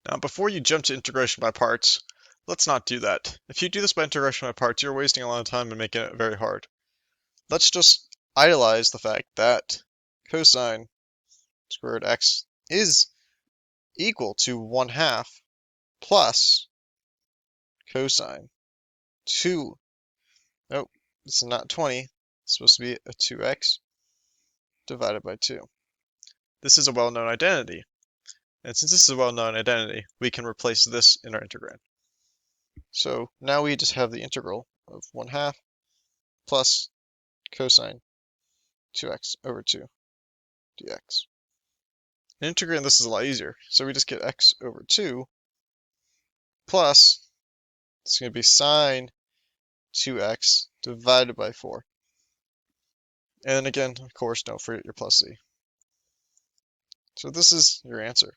Now, before you jump to integration by parts, let's not do that. If you do this by integration by parts, you're wasting a lot of time and making it very hard. Let's just idealize the fact that cosine squared x is equal to 1/2 plus cosine 2. Nope, this is not 20. It's supposed to be a 2x divided by 2. This is a well-known identity. And since this is a well-known identity, we can replace this in our integrand. So now we just have the integral of 1/2 plus cosine 2x over 2 dx. In integrating this is a lot easier. So we just get x over 2 plus, it's going to be sine 2x divided by 4. And then again, of course, don't forget your plus c. So this is your answer.